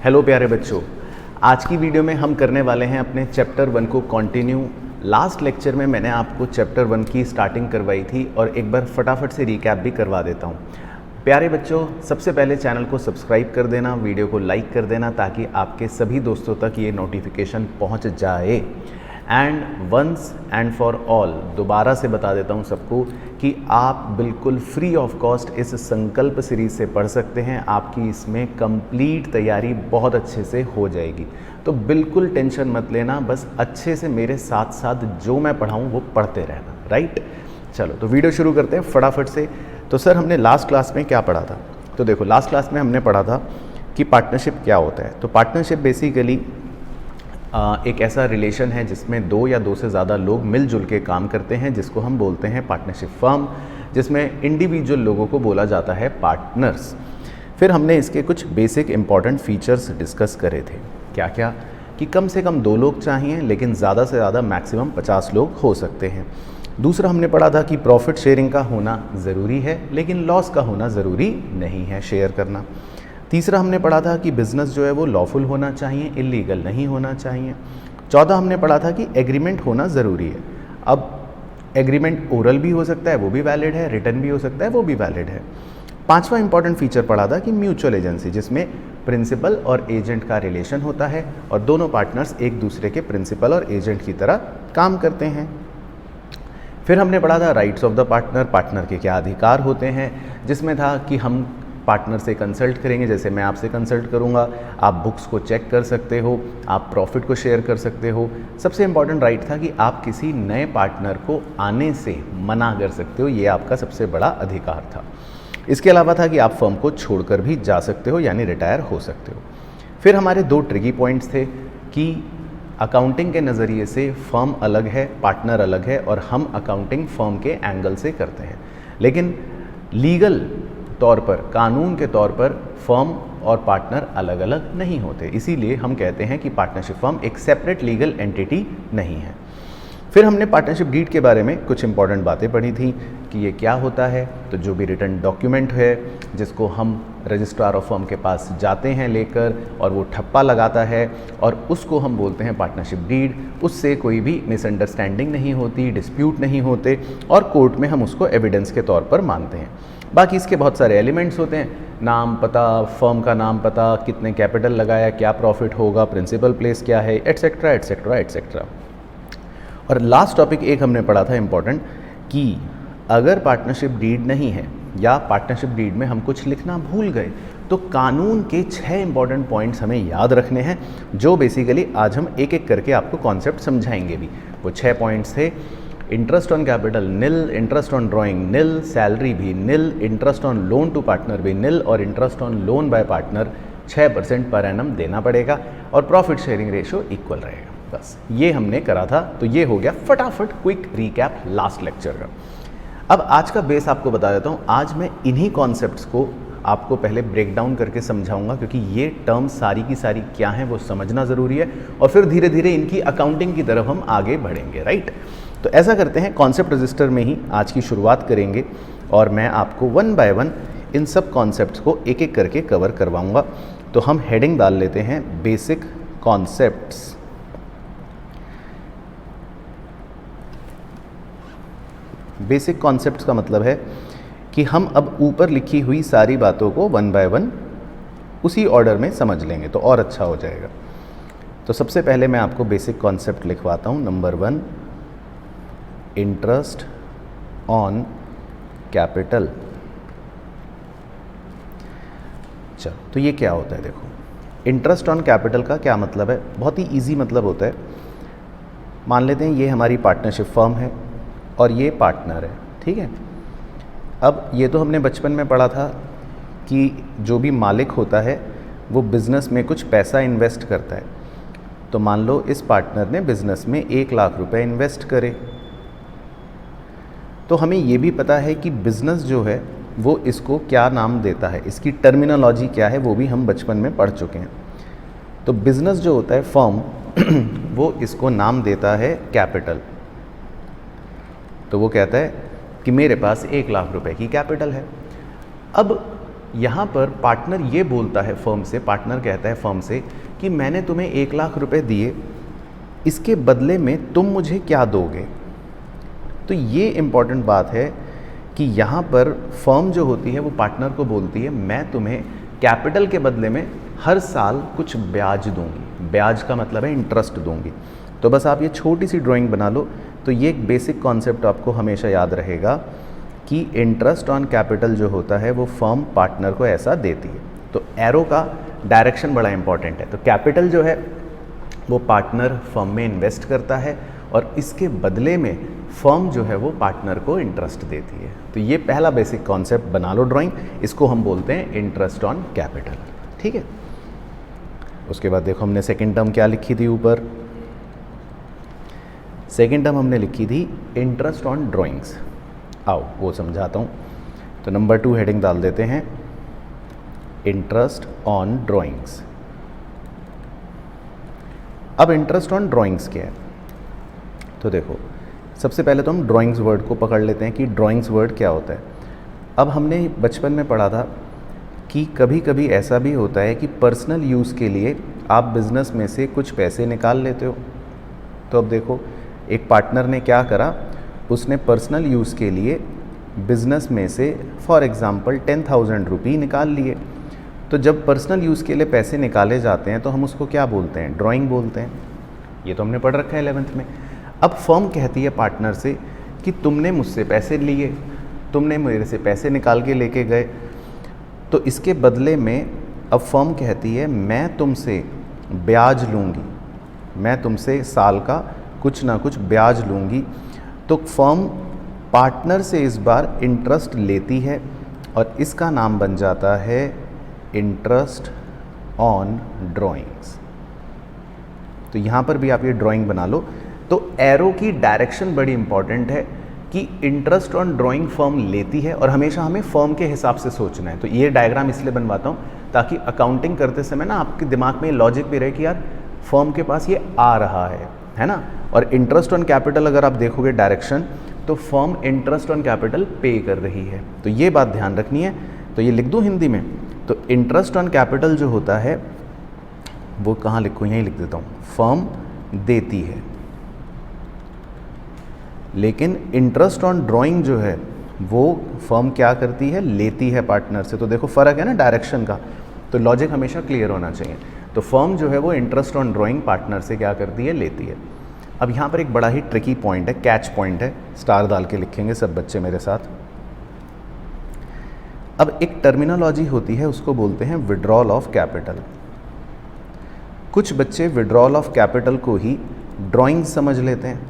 Hello प्यारे बच्चों, आज की वीडियो में हम करने वाले हैं अपने चैप्टर 1 को कंटिन्यू। लास्ट लेक्चर में मैंने आपको चैप्टर 1 की स्टार्टिंग करवाई थी और एक बार फटाफट से रिकैप भी करवा देता हूँ। प्यारे बच्चों, सबसे पहले चैनल को सब्सक्राइब कर देना, वीडियो को लाइक कर देना ताकि आपके सभी दोस्तों तक ये नोटिफिकेशन पहुँच जाए। And once and for all दोबारा से बता देता हूँ सबको कि आप बिल्कुल फ्री ऑफ कॉस्ट इस संकल्प सीरीज़ से पढ़ सकते हैं। आपकी इसमें कंप्लीट तैयारी बहुत अच्छे से हो जाएगी, तो बिल्कुल टेंशन मत लेना, बस अच्छे से मेरे साथ साथ जो मैं पढ़ाऊँ वो पढ़ते रहना। राइट, चलो तो वीडियो शुरू करते हैं फटाफट से। तो सर हमने लास्ट क्लास में क्या पढ़ा था? तो देखो, लास्ट क्लास में हमने पढ़ा था कि पार्टनरशिप क्या होता है। तो पार्टनरशिप बेसिकली एक ऐसा रिलेशन है जिसमें दो या दो से ज़्यादा लोग मिलजुल के काम करते हैं, जिसको हम बोलते हैं पार्टनरशिप फर्म, जिसमें इंडिविजुअल लोगों को बोला जाता है पार्टनर्स। फिर हमने इसके कुछ बेसिक इंपॉर्टेंट फीचर्स डिस्कस करे थे। क्या क्या? कि कम से कम 2 लोग चाहिए, लेकिन ज़्यादा से ज़्यादा मैक्सिमम 50 लोग हो सकते हैं। दूसरा हमने पढ़ा था कि प्रॉफिट शेयरिंग का होना ज़रूरी है, लेकिन लॉस का होना ज़रूरी नहीं है शेयर करना। तीसरा हमने पढ़ा था कि बिज़नेस जो है वो लॉफुल होना चाहिए, इलीगल नहीं होना चाहिए। चौथा हमने पढ़ा था कि एग्रीमेंट होना ज़रूरी है। अब एग्रीमेंट ओरल भी हो सकता है, वो भी वैलिड है, रिटर्न भी हो सकता है, वो भी वैलिड है। पांचवा इंपॉर्टेंट फीचर पढ़ा था कि म्यूचुअल एजेंसी, जिसमें प्रिंसिपल और एजेंट का रिलेशन होता है और दोनों पार्टनर्स एक दूसरे के प्रिंसिपल और एजेंट की तरह काम करते हैं। फिर हमने पढ़ा था rights of the partner, partner के क्या अधिकार होते हैं, जिसमें था कि हम पार्टनर से कंसल्ट करेंगे, जैसे मैं आपसे कंसल्ट करूंगा, आप बुक्स को चेक कर सकते हो, आप प्रॉफिट को शेयर कर सकते हो। सबसे इम्पॉर्टेंट राइट था कि आप किसी नए पार्टनर को आने से मना कर सकते हो, ये आपका सबसे बड़ा अधिकार था। इसके अलावा था कि आप फर्म को छोड़कर भी जा सकते हो, यानी रिटायर हो सकते हो। फिर हमारे 2 ट्रिकी पॉइंट्स थे कि अकाउंटिंग के नज़रिए से फर्म अलग है, पार्टनर अलग है, और हम अकाउंटिंग फर्म के एंगल से करते हैं, लेकिन लीगल तौर पर, कानून के तौर पर फर्म और पार्टनर अलग अलग नहीं होते। इसीलिए हम कहते हैं कि पार्टनरशिप फर्म एक सेपरेट लीगल एंटिटी नहीं है। फिर हमने पार्टनरशिप डीड के बारे में कुछ इंपॉर्टेंट बातें पढ़ी थी कि ये क्या होता है। तो जो भी रिटर्न डॉक्यूमेंट है जिसको हम रजिस्ट्रार ऑफ फर्म के पास जाते हैं लेकर, और वो ठप्पा लगाता है, और उसको हम बोलते हैं पार्टनरशिप डीड। उससे कोई भी मिसअंडरस्टैंडिंग नहीं होती, डिस्प्यूट नहीं होते, और कोर्ट में हम उसको एविडेंस के तौर पर मानते हैं। बाकी इसके बहुत सारे एलिमेंट्स होते हैं, नाम पता, फर्म का नाम पता, कितने कैपिटल लगाया, क्या प्रॉफिट होगा, प्रिंसिपल प्लेस क्या है, एटसेट्रा एटसेट्रा एटसेट्रा। और लास्ट टॉपिक एक हमने पढ़ा था इम्पॉर्टेंट, कि अगर पार्टनरशिप डीड नहीं है या पार्टनरशिप डीड में हम कुछ लिखना भूल गए, तो कानून के 6 इंपॉर्टेंट पॉइंट्स हमें याद रखने हैं, जो बेसिकली आज हम एक एक करके आपको कॉन्सेप्ट समझाएंगे भी। वो 6 पॉइंट्स थे: interest on capital nil, interest on drawing nil, salary भी nil, interest on loan to partner भी निल, और interest on loan by partner 6% per annum देना पड़ेगा, और प्रॉफिट शेयरिंग रेशियो इक्वल रहेगा। बस ये हमने करा था। तो ये हो गया फटाफट क्विक रिकैप लास्ट लेक्चर का। अब आज का बेस आपको बता देता हूँ। आज मैं इन्हीं कॉन्सेप्ट्स को आपको पहले ब्रेक डाउन करके समझाऊंगा, क्योंकि ये टर्म्स सारी की सारी क्या हैं वो समझना ज़रूरी है, और फिर धीरे धीरे इनकी अकाउंटिंग की तरफ हम आगे बढ़ेंगे। राइट, तो ऐसा करते हैं, कॉन्सेप्ट रजिस्टर में ही आज की शुरुआत करेंगे, और मैं आपको 1 बाय 1 इन सब कॉन्सेप्ट्स को एक एक करके कवर करवाऊंगा। तो हम हेडिंग डाल लेते हैं बेसिक कॉन्सेप्ट्स। बेसिक कॉन्सेप्ट्स का मतलब है कि हम अब ऊपर लिखी हुई सारी बातों को 1 बाय 1 उसी ऑर्डर में समझ लेंगे, तो और अच्छा हो जाएगा। तो सबसे पहले मैं आपको बेसिक कॉन्सेप्ट लिखवाता हूँ। Number 1, interest on capital. चलो, तो ये क्या होता है? देखो, इंटरेस्ट ऑन कैपिटल का क्या मतलब है? बहुत ही इजी मतलब होता है। मान लेते हैं ये हमारी पार्टनरशिप फर्म है और ये पार्टनर है, ठीक है। अब ये तो हमने बचपन में पढ़ा था कि जो भी मालिक होता है वो बिज़नेस में कुछ पैसा इन्वेस्ट करता है। तो मान लो इस पार्टनर ने बिज़नेस में 1 लाख रुपए इन्वेस्ट करे, तो हमें ये भी पता है कि बिज़नेस जो है वो इसको क्या नाम देता है, इसकी टर्मिनोलॉजी क्या है, वो भी हम बचपन में पढ़ चुके हैं। तो बिज़नेस जो होता है फर्म वो इसको नाम देता है कैपिटल। तो वो कहता है कि मेरे पास 1 लाख रुपए की कैपिटल है। अब यहाँ पर पार्टनर ये बोलता है फर्म से, पार्टनर कहता है फर्म से कि मैंने तुम्हें 1 लाख रुपए दिए, इसके बदले में तुम मुझे क्या दोगे। तो ये इम्पॉर्टेंट बात है कि यहाँ पर फर्म जो होती है वो पार्टनर को बोलती है मैं तुम्हें कैपिटल के बदले में हर साल कुछ ब्याज दूंगी। ब्याज का मतलब है इंटरेस्ट दूंगी। तो बस आप ये छोटी सी ड्राइंग बना लो, तो ये एक बेसिक कॉन्सेप्ट आपको हमेशा याद रहेगा कि इंटरेस्ट ऑन कैपिटल जो होता है वो फर्म पार्टनर को ऐसा देती है। तो एरो का डायरेक्शन बड़ा इंपॉर्टेंट है। तो कैपिटल जो है वो पार्टनर फर्म में इन्वेस्ट करता है और इसके बदले में फर्म जो है वो पार्टनर को इंटरेस्ट देती है। तो ये पहला बेसिक कॉन्सेप्ट बना लो ड्राइंग, इसको हम बोलते हैं इंटरेस्ट ऑन कैपिटल। ठीक है, उसके बाद देखो हमने सेकेंड टर्म क्या लिखी थी ऊपर। सेकेंड टर्म हमने लिखी थी इंटरेस्ट ऑन ड्राइंग्स। आओ वो समझाता हूँ। तो नंबर 2 हेडिंग डाल देते हैं इंटरेस्ट ऑन ड्राइंग्स। अब इंटरेस्ट ऑन ड्राइंग्स क्या है, तो देखो सबसे पहले तो हम ड्राइंग्स वर्ड को पकड़ लेते हैं कि ड्राइंग्स वर्ड क्या होता है। अब हमने बचपन में पढ़ा था कि कभी कभी ऐसा भी होता है कि पर्सनल यूज़ के लिए आप बिज़नेस में से कुछ पैसे निकाल लेते हो। तो अब देखो एक पार्टनर ने क्या करा, उसने पर्सनल यूज़ के लिए बिज़नेस में से फॉर एग्ज़ाम्पल 10,000 रुपये निकाल लिए। तो जब पर्सनल यूज़ के लिए पैसे निकाले जाते हैं तो हम उसको क्या बोलते हैं, ड्राइंग बोलते हैं। ये तो हमने पढ़ रखा है 11th में। अब फर्म कहती है पार्टनर से कि तुमने मुझसे पैसे लिए, तुमने मेरे से पैसे निकाल के लेके गए, तो इसके बदले में अब फर्म कहती है मैं तुमसे ब्याज लूँगी, मैं तुमसे साल का कुछ ना कुछ ब्याज लूँगी। तो फर्म पार्टनर से इस बार इंटरेस्ट लेती है और इसका नाम बन जाता है इंटरेस्ट ऑन ड्राइंग्स। तो यहाँ पर भी आप ये ड्राइंग बना लो। तो एरो की डायरेक्शन बड़ी इंपॉर्टेंट है कि इंटरेस्ट ऑन ड्राइंग फर्म लेती है और हमेशा हमें फर्म के हिसाब से सोचना है। तो ये डायग्राम इसलिए बनवाता हूँ ताकि अकाउंटिंग करते समय ना आपके दिमाग में लॉजिक भी रहे कि यार फर्म के पास ये आ रहा है ना। और इंटरेस्ट ऑन कैपिटल अगर आप देखोगे डायरेक्शन, तो फर्म इंटरेस्ट ऑन कैपिटल पे कर रही है। तो ये बात ध्यान रखनी है। तो ये लिख दूँ हिंदी में। तो इंटरेस्ट ऑन कैपिटल जो होता है वो कहाँ लिखूँ, यहीं लिख देता हूँ, फर्म देती है। लेकिन इंटरेस्ट ऑन ड्राइंग जो है वो फर्म क्या करती है, लेती है पार्टनर से। तो देखो फ़र्क है ना डायरेक्शन का। तो लॉजिक हमेशा क्लियर होना चाहिए। तो फर्म जो है वो इंटरेस्ट ऑन ड्राइंग पार्टनर से क्या करती है, लेती है। अब यहाँ पर एक बड़ा ही ट्रिकी पॉइंट है, कैच पॉइंट है, स्टार डाल के लिखेंगे सब बच्चे मेरे साथ। अब एक टर्मिनोलॉजी होती है, उसको बोलते हैं विड्रॉल ऑफ कैपिटल। कुछ बच्चे विड्रॉल ऑफ कैपिटल को ही ड्राइंग समझ लेते हैं।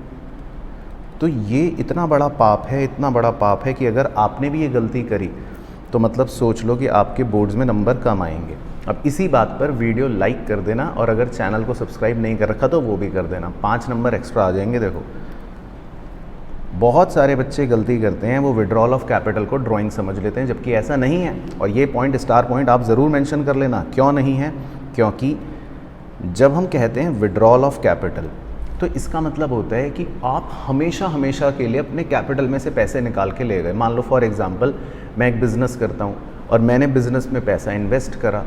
तो ये इतना बड़ा पाप है, इतना बड़ा पाप है कि अगर आपने भी ये गलती करी तो मतलब सोच लो कि आपके बोर्ड्स में नंबर कम आएंगे। अब इसी बात पर वीडियो लाइक कर देना और अगर चैनल को सब्सक्राइब नहीं कर रखा तो वो भी कर देना, 5 नंबर एक्स्ट्रा आ जाएंगे। देखो बहुत सारे बच्चे गलती करते हैं, वो विड्रॉल ऑफ कैपिटल को ड्राइंग समझ लेते हैं, जबकि ऐसा नहीं है। और ये पॉइंट, स्टार पॉइंट आप ज़रूर मेंशन कर लेना, क्यों नहीं है। क्योंकि जब हम कहते हैं विड्रॉल ऑफ कैपिटल तो इसका मतलब होता है कि आप हमेशा हमेशा के लिए अपने कैपिटल में से पैसे निकाल के ले गए। मान लो फॉर एग्जांपल मैं एक बिज़नेस करता हूँ और मैंने बिज़नेस में पैसा इन्वेस्ट करा।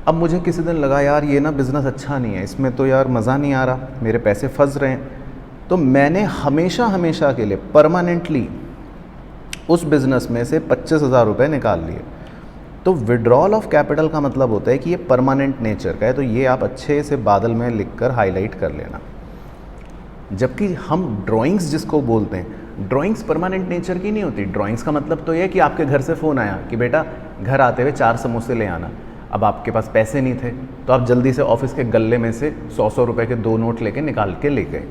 अब मुझे किसी दिन लगा यार ये ना बिज़नेस अच्छा नहीं है, इसमें तो यार मज़ा नहीं आ रहा, मेरे पैसे फंस रहे हैं। तो मैंने हमेशा हमेशा के लिए परमानेंटली उस बिज़नेस में से 25,000 रुपये निकाल लिए। तो विड्रॉल ऑफ कैपिटल का मतलब होता है कि ये परमानेंट नेचर का है। तो ये आप अच्छे से बादल में लिखकर हाईलाइट कर लेना। जबकि हम ड्राइंग्स जिसको बोलते हैं, ड्राइंग्स परमानेंट नेचर की नहीं होती। ड्राइंग्स का मतलब तो ये कि आपके घर से फ़ोन आया कि बेटा घर आते हुए 4 समोसे ले आना। अब आपके पास पैसे नहीं थे तो आप जल्दी से ऑफिस के गल्ले में से 100-100 रुपये के 2 नोट लेके निकाल के ले गए।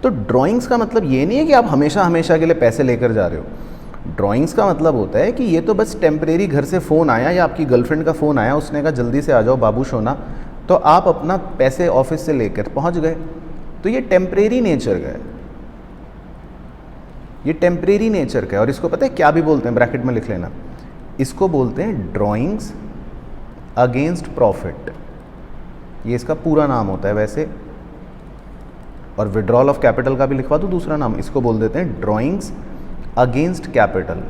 तो ड्राइंग्स का मतलब ये नहीं है कि आप हमेशा हमेशा के लिए पैसे लेकर जा रहे हो। ड्राइंग्स का मतलब होता है कि ये तो बस टेम्परेरी घर से फ़ोन आया या आपकी गर्लफ्रेंड का फ़ोन आया, उसने कहा जल्दी से आ जाओ बाबू सोना, तो आप अपना पैसे ऑफिस से लेकर पहुंच गए। तो ये टेम्परेरी नेचर का है, ये टेम्परेरी नेचर का है। और इसको पता है क्या भी बोलते हैं, ब्रैकेट में लिख लेना, इसको बोलते हैं ड्राइंग्स अगेंस्ट प्रॉफिट। ये इसका पूरा नाम होता है वैसे। और विड्रॉल ऑफ कैपिटल का भी लिखवा दो दूसरा नाम, इसको बोल देते हैं ड्राइंग्स अगेंस्ट कैपिटल।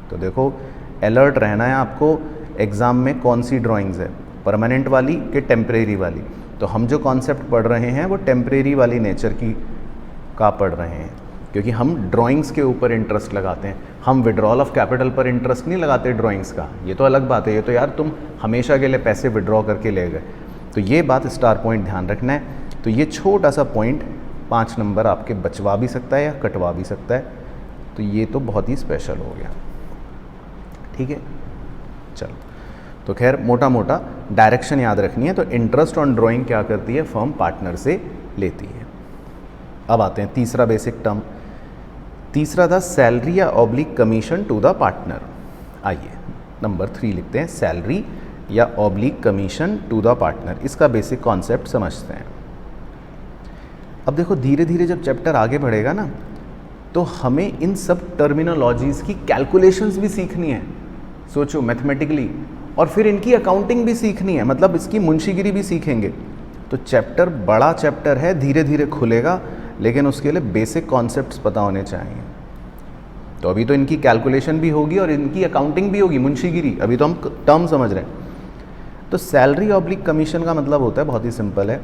तो देखो अलर्ट रहना है आपको एग्ज़ाम में कौन सी ड्राइंग्स है, परमानेंट वाली कि टेम्परेरी वाली। तो हम जो कॉन्सेप्ट पढ़ रहे हैं वो टेम्परेरी वाली नेचर की का पढ़ रहे हैं, क्योंकि हम ड्राइंग्स के ऊपर इंटरेस्ट लगाते हैं। हम विड्रॉल ऑफ कैपिटल पर इंटरेस्ट नहीं लगाते ड्राइंग्स का, ये तो अलग बात है, ये तो यार तुम हमेशा के लिए पैसे विड्रॉ करके ले गए। तो ये बात स्टार पॉइंट ध्यान रखना है। तो ये छोटा सा पॉइंट 5 नंबर आपके बचवा भी सकता है या कटवा भी सकता है, तो ये तो बहुत ही स्पेशल हो गया। ठीक है, चलो, तो खैर मोटा मोटा डायरेक्शन याद रखनी है। तो इंटरेस्ट ऑन ड्राइंग क्या करती है, फर्म पार्टनर से लेती है। अब आते हैं तीसरा बेसिक टर्म। तीसरा था सैलरी या oblique commission to the partner. आइए नंबर 3 लिखते हैं, सैलरी या oblique commission to the partner. इसका बेसिक कॉन्सेप्ट समझते हैं। अब देखो धीरे धीरे जब चैप्टर आगे बढ़ेगा ना, तो हमें इन सब टर्मिनोलॉजीज़ की कैलकुलेशंस भी सीखनी है। सोचो मैथमेटिकली, और फिर इनकी अकाउंटिंग भी सीखनी है, मतलब इसकी मुंशीगिरी भी सीखेंगे। तो चैप्टर बड़ा चैप्टर है, धीरे धीरे खुलेगा, लेकिन उसके लिए बेसिक कॉन्सेप्ट्स पता होने चाहिए। तो अभी तो इनकी कैलकुलेशन भी होगी और इनकी अकाउंटिंग भी होगी, मुंशीगिरी। अभी तो हम टर्म समझ रहे हैं। तो सैलरी ऑब्लिक कमीशन का मतलब होता है, बहुत ही सिंपल है,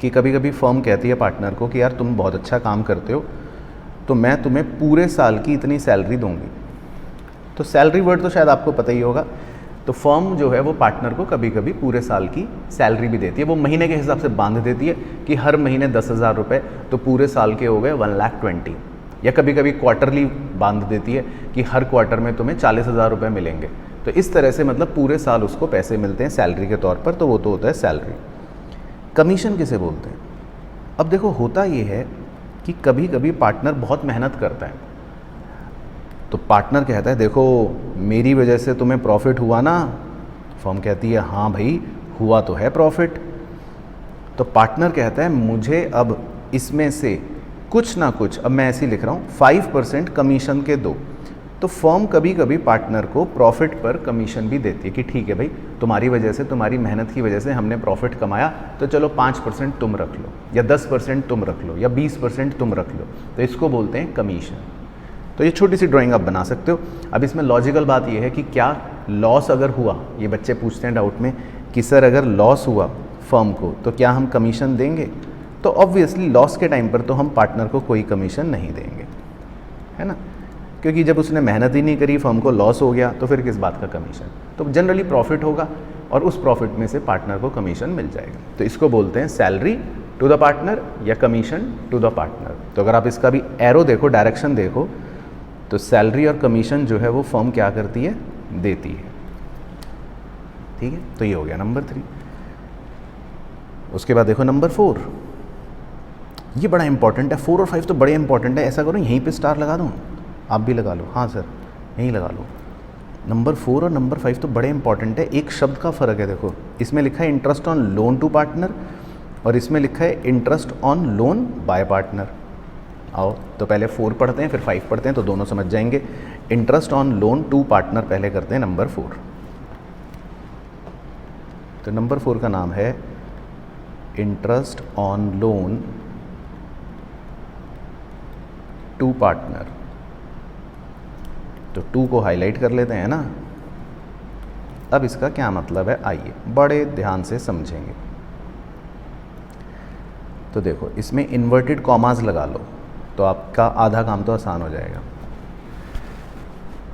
कि कभी कभी फर्म कहती है पार्टनर को कि यार तुम बहुत अच्छा काम करते हो, तो मैं तुम्हें पूरे साल की इतनी सैलरी दूंगी। तो सैलरी वर्ड तो शायद आपको पता ही होगा। तो फर्म जो है वो पार्टनर को कभी कभी पूरे साल की सैलरी भी देती है। वो महीने के हिसाब से बांध देती है कि हर महीने 10,000 रुपये, तो पूरे साल के हो गए 1,20,000। या कभी कभी क्वार्टरली बांध देती है कि हर क्वार्टर में तुम्हें 40,000 रुपये मिलेंगे। तो इस तरह से मतलब पूरे साल उसको पैसे मिलते हैं सैलरी के तौर पर, तो वो तो होता है सैलरी। कमीशन किसे बोलते हैं? अब देखो होता ये है कि कभी कभी पार्टनर बहुत मेहनत करता है, तो पार्टनर कहता है देखो मेरी वजह से तुम्हें प्रॉफिट हुआ ना। फर्म कहती है हाँ भाई हुआ तो है प्रॉफिट। तो पार्टनर कहता है मुझे अब इसमें से कुछ ना कुछ, अब मैं ऐसे ही लिख रहा हूँ, 5% कमीशन के दो। तो फर्म कभी कभी पार्टनर को प्रॉफिट पर कमीशन भी देती है कि ठीक है भाई तुम्हारी वजह से, तुम्हारी मेहनत की वजह से हमने प्रॉफिट कमाया, तो चलो 5% तुम रख लो, या 10% तुम रख लो, या 20% तुम रख लो। तो इसको बोलते हैं कमीशन। तो ये छोटी सी ड्राइंग आप बना सकते हो। अब इसमें लॉजिकल बात ये है कि क्या लॉस अगर हुआ, ये बच्चे पूछते हैं डाउट में कि सर अगर लॉस हुआ फर्म को तो क्या हम कमीशन देंगे? तो ऑब्वियसली लॉस के टाइम पर तो हम पार्टनर को कोई कमीशन नहीं देंगे, है ना, क्योंकि जब उसने मेहनत ही नहीं करी, फर्म को लॉस हो गया, तो फिर किस बात का कमीशन। तो जनरली प्रॉफिट होगा और उस प्रॉफिट में से पार्टनर को कमीशन मिल जाएगा। तो इसको बोलते हैं सैलरी टू द पार्टनर या कमीशन टू द पार्टनर। तो अगर आप इसका भी एरो देखो, डायरेक्शन देखो, तो सैलरी और कमीशन जो है वो फर्म क्या करती है, देती है। ठीक है, तो ये हो गया नंबर 3। उसके बाद देखो नंबर 4, ये बड़ा इंपॉर्टेंट है। 4 और 5 तो बड़े इंपॉर्टेंट है। ऐसा करो यहीं पे स्टार लगा दूँ, आप भी लगा लो। हाँ सर यहीं लगा लो। नंबर 4 और नंबर 5 तो बड़े इंपॉर्टेंट है। एक शब्द का फ़र्क है, देखो इसमें लिखा है interest on loan to partner और इसमें लिखा है interest on loan by partner. आओ तो पहले 4 पढ़ते हैं फिर 5 पढ़ते हैं, तो दोनों समझ जाएंगे। Interest on loan to partner पहले करते हैं नंबर 4। तो नंबर 4 का नाम है interest on loan to partner. तो 2 को हाईलाइट कर लेते हैं ना। अब इसका क्या मतलब है, आइए बड़े ध्यान से समझेंगे। तो देखो इसमें इन्वर्टेड कॉमास लगा लो तो आपका आधा काम तो आसान हो जाएगा।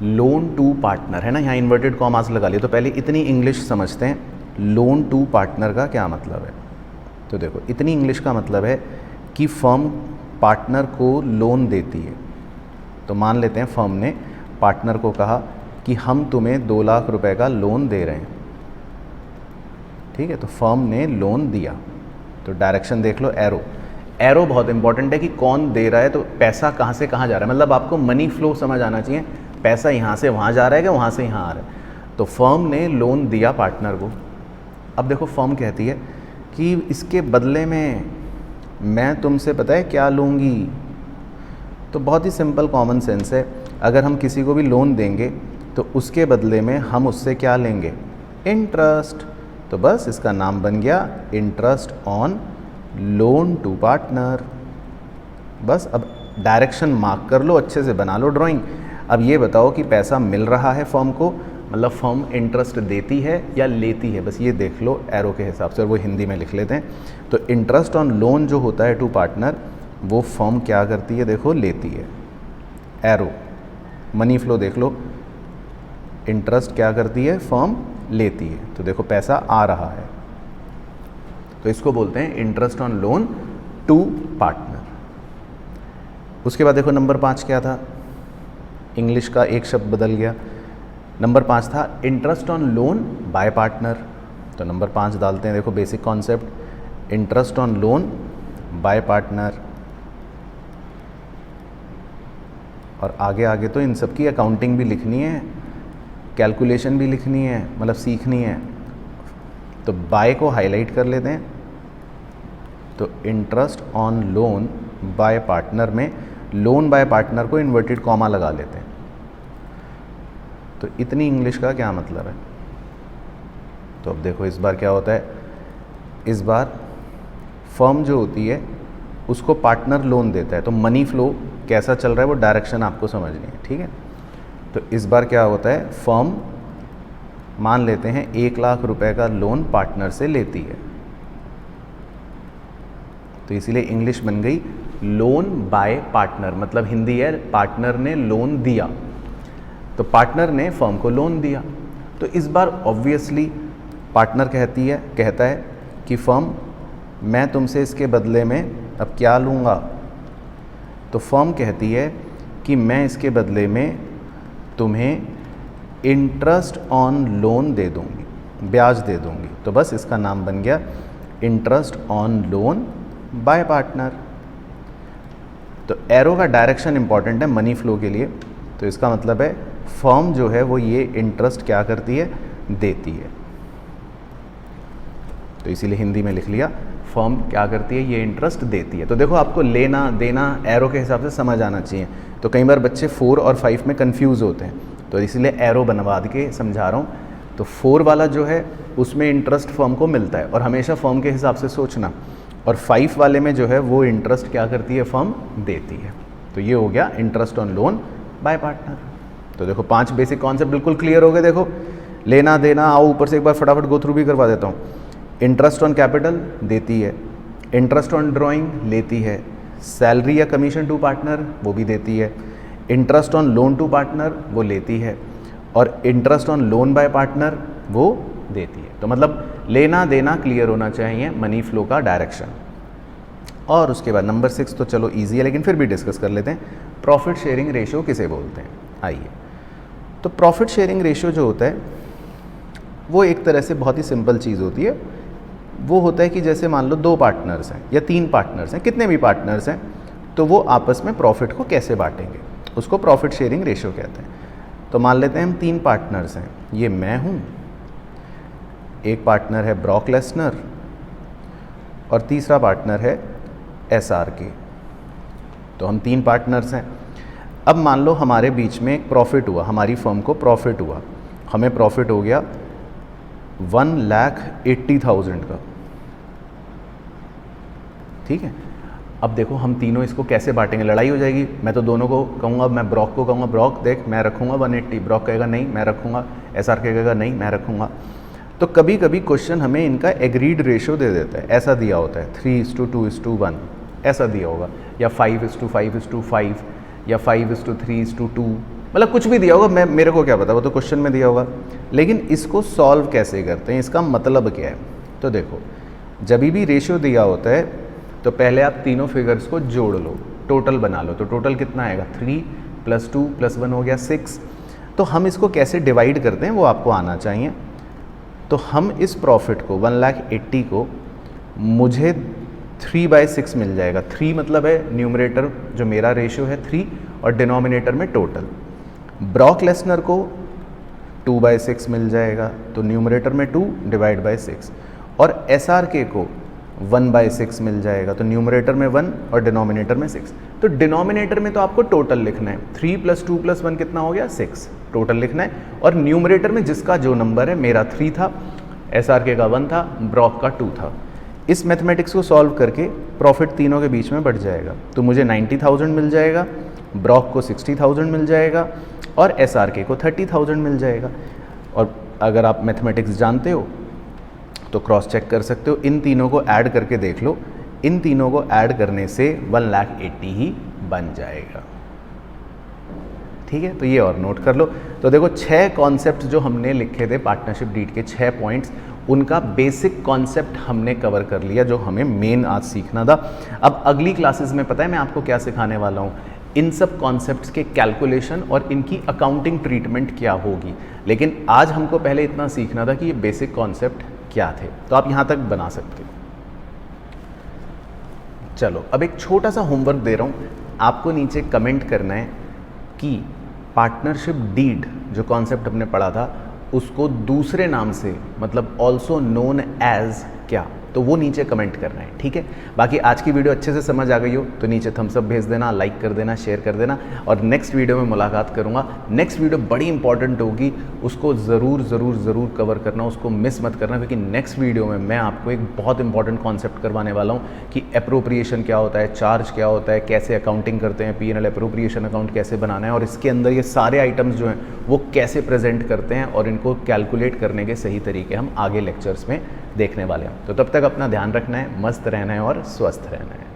लोन टू पार्टनर है ना, यहाँ इन्वर्टेड कॉमास लगा लिए। तो पहले इतनी इंग्लिश समझते हैं, लोन टू पार्टनर का क्या मतलब है। तो देखो इतनी इंग्लिश का मतलब है कि फर्म पार्टनर को लोन देती है। तो मान लेते हैं फर्म ने पार्टनर को कहा कि हम तुम्हें 2 लाख रुपए का लोन दे रहे हैं। ठीक है, तो फर्म ने लोन दिया। तो डायरेक्शन देख लो, एरो। एरो बहुत इंपॉर्टेंट है कि कौन दे रहा है, तो पैसा कहाँ से कहाँ जा रहा है, मतलब आपको मनी फ्लो समझ आना चाहिए। पैसा यहाँ से वहाँ जा रहा है क्या वहाँ से यहाँ आ रहा है। तो फर्म ने लोन दिया पार्टनर को। अब देखो फर्म कहती है कि इसके बदले में मैं तुमसे पता है क्या लूँगी। तो बहुत ही सिंपल कॉमन सेंस है, अगर हम किसी को भी लोन देंगे तो उसके बदले में हम उससे क्या लेंगे, इंटरेस्ट। तो बस इसका नाम बन गया interest on loan to partner. बस अब डायरेक्शन मार्क कर लो, अच्छे से बना लो ड्राइंग। अब ये बताओ कि पैसा मिल रहा है फर्म को मतलब फर्म इंटरेस्ट देती है या लेती है, बस ये देख लो एरो के हिसाब से, और वो हिंदी में लिख लेते हैं। तो इंटरेस्ट ऑन लोन जो होता है टू पार्टनर, वो फर्म क्या करती है, देखो लेती है। एरो मनी फ्लो देख लो, इंटरेस्ट क्या करती है, फर्म लेती है। तो देखो पैसा आ रहा है, तो इसको बोलते हैं interest on loan to partner. उसके बाद देखो नंबर 5 क्या था, इंग्लिश का एक शब्द बदल गया। नंबर 5 था interest on loan by partner. तो नंबर 5 डालते हैं, देखो basic concept, interest on loan by partner. और आगे आगे तो इन सब की अकाउंटिंग भी लिखनी है, कैलकुलेशन भी लिखनी है, मतलब सीखनी है। तो बाय को हाईलाइट कर लेते हैं। तो interest on loan by partner में लोन बाय पार्टनर को इन्वर्टेड कॉमा लगा लेते हैं। तो इतनी इंग्लिश का क्या मतलब है। तो अब देखो इस बार क्या होता है, इस बार फर्म जो होती है उसको पार्टनर लोन देता है, तो मनी फ्लो कैसा चल रहा है वो डायरेक्शन आपको समझनी है, ठीक है। तो इस बार क्या होता है, फर्म मान लेते हैं 1 लाख रुपए का लोन पार्टनर से लेती है, तो इसीलिए इंग्लिश बन गई लोन बाय पार्टनर, मतलब हिंदी है पार्टनर ने लोन दिया, तो पार्टनर ने फर्म को लोन दिया। तो इस बार ऑब्वियसली पार्टनर कहता है कि फर्म मैं तुमसे इसके बदले में अब क्या लूँगा। तो फर्म कहती है कि मैं इसके बदले में तुम्हें इंटरेस्ट ऑन लोन दे दूँगी, ब्याज दे दूँगी। तो बस इसका नाम बन गया interest on loan by partner. तो एरो का डायरेक्शन इंपॉर्टेंट है मनी फ्लो के लिए। तो इसका मतलब है फर्म जो है वो ये इंटरेस्ट क्या करती है, देती है। तो इसीलिए हिंदी में लिख लिया फर्म क्या करती है, ये इंटरेस्ट देती है। तो देखो आपको लेना देना एरो के हिसाब से समझ आना चाहिए। तो कई बार बच्चे 4 और 5 में कंफ्यूज होते हैं, तो इसलिए एरो बनवा के समझा रहा हूँ। तो 4 वाला जो है उसमें इंटरेस्ट फर्म को मिलता है और हमेशा फर्म के हिसाब से सोचना, और 5 वाले में जो है वो इंटरेस्ट क्या करती है, फर्म देती है। तो ये हो गया interest on loan by partner. तो देखो 5 बेसिक कॉन्सेप्ट बिल्कुल क्लियर हो गए। देखो लेना देना, आओ ऊपर से एक बार फटाफट गो थ्रू भी करवा देता हूँ। इंटरेस्ट ऑन कैपिटल देती है, इंटरेस्ट ऑन ड्राइंग लेती है, सैलरी या कमीशन टू पार्टनर वो भी देती है, interest on loan to partner वो लेती है, और interest on loan by partner वो देती है। तो मतलब लेना देना क्लियर होना चाहिए मनी फ्लो का डायरेक्शन। और उसके बाद नंबर 6 तो चलो इजी है, लेकिन फिर भी डिस्कस कर लेते हैं। प्रॉफिट शेयरिंग रेशियो किसे बोलते हैं, आइए। तो प्रॉफिट शेयरिंग रेशियो जो होता है वो एक तरह से बहुत ही सिंपल चीज़ होती है। वो होता है कि जैसे मान लो 2 पार्टनर्स हैं या 3 पार्टनर्स हैं, कितने भी पार्टनर्स हैं, तो वो आपस में प्रॉफिट को कैसे बांटेंगे, उसको प्रॉफिट शेयरिंग रेशियो कहते हैं। तो मान लेते हैं हम 3 पार्टनर्स हैं, ये मैं हूँ, एक पार्टनर है ब्रॉक लेसनर, और तीसरा पार्टनर है SRK। तो हम 3 पार्टनर्स हैं। अब मान लो हमारे बीच में एक प्रॉफिट हुआ, हमारी फर्म को प्रॉफिट हुआ, हमें प्रॉफिट हो गया 1,80,000 का, ठीक है। अब देखो हम तीनों इसको कैसे बांटेंगे, लड़ाई हो जाएगी। मैं तो दोनों को कहूँगा, मैं ब्रॉक को कहूँगा ब्रॉक देख मैं रखूँगा 180, ब्रॉक कहेगा नहीं मैं रखूँगा, SRK कहेगा नहीं मैं रखूँगा। तो कभी कभी क्वेश्चन हमें इनका एग्रीड रेशियो दे देता है, ऐसा दिया होता है 3:2:1 ऐसा दिया होगा, या 5:5:5 या 5:3:2, मतलब कुछ भी दिया होगा, मेरे को क्या पता, वो तो क्वेश्चन में दिया होगा। लेकिन इसको सॉल्व कैसे करते हैं, इसका मतलब क्या है। तो देखो जब भी रेशियो दिया होता है तो पहले आप तीनों फिगर्स को जोड़ लो, टोटल बना लो। तो टोटल कितना आएगा, 3 + 2 + 1 हो गया 6। तो हम इसको कैसे डिवाइड करते हैं वो आपको आना चाहिए। तो हम इस प्रॉफिट को 1,80,000 को मुझे 3/6 मिल जाएगा। 3 मतलब है न्यूमरेटर जो मेरा रेशियो है 3, और डिनोमिनेटर में टोटल। ब्रॉक लेसनर को 2/6 मिल जाएगा, तो न्यूमरेटर में 2 / 6, और SRK को 1/6 मिल जाएगा, तो न्यूमरेटर में 1 और डिनोमिनेटर में 6। तो डिनोमिनेटर में तो आपको टोटल लिखना है, 3 + 2 + 1 कितना हो गया 6, टोटल लिखना है। और न्यूमरेटर में जिसका जो नंबर है, मेरा 3 था, SRK का 1 था, ब्रॉक का 2 था। इस मैथमेटिक्स को सॉल्व करके प्रॉफिट तीनों के बीच में बढ़ जाएगा। तो मुझे 90,000 मिल जाएगा, ब्रॉक को 60,000 मिल जाएगा, और SRK को 30,000 मिल जाएगा। और अगर आप मैथमेटिक्स जानते हो तो क्रॉस चेक कर सकते हो, इन तीनों को ऐड करके देख लो, इन तीनों को ऐड करने से 1,80,000 ही बन जाएगा। ठीक है, तो ये और नोट कर लो। तो देखो 6 कॉन्सेप्ट जो हमने लिखे थे पार्टनरशिप डीड के 6 पॉइंट्स, उनका बेसिक कॉन्सेप्ट हमने कवर कर लिया जो हमें मेन आज सीखना था। अब अगली क्लासेस में पता है मैं आपको क्या सिखाने वाला हूँ, इन सब कॉन्सेप्ट्स के कैलकुलेशन और इनकी अकाउंटिंग ट्रीटमेंट क्या होगी। लेकिन आज हमको पहले इतना सीखना था कि ये बेसिक कॉन्सेप्ट क्या थे। तो आप यहाँ तक बना सकते हो। चलो अब एक छोटा सा होमवर्क दे रहा हूँ, आपको नीचे कमेंट करना है कि पार्टनरशिप डीड जो कॉन्सेप्ट हमने पढ़ा था उसको दूसरे नाम से, मतलब ऑल्सो नोन एज क्या, तो वो नीचे कमेंट करना है। ठीक है, बाकी आज की वीडियो अच्छे से समझ आ गई हो तो नीचे थम्स अप भेज देना, लाइक कर देना, शेयर कर देना, और नेक्स्ट वीडियो में मुलाकात करूँगा। नेक्स्ट वीडियो बड़ी इंपॉर्टेंट होगी, उसको ज़रूर ज़रूर ज़रूर कवर करना, उसको मिस मत करना, क्योंकि नेक्स्ट वीडियो में मैं आपको एक बहुत इंपॉर्टेंट कॉन्सेप्ट करवाने वाला हूँ कि एप्रोप्रिएशन क्या होता है, चार्ज क्या होता है, कैसे अकाउंटिंग करते हैं, P&L एप्रोप्रिएशन अकाउंट कैसे बनाना है, और इसके अंदर ये सारे आइटम्स जो हैं वो कैसे प्रेजेंट करते हैं, और इनको कैलकुलेट करने के सही तरीके हम आगे लेक्चर्स में देखने वाले हैं। तो तब तक अपना ध्यान रखना है, मस्त रहना है और स्वस्थ रहना है।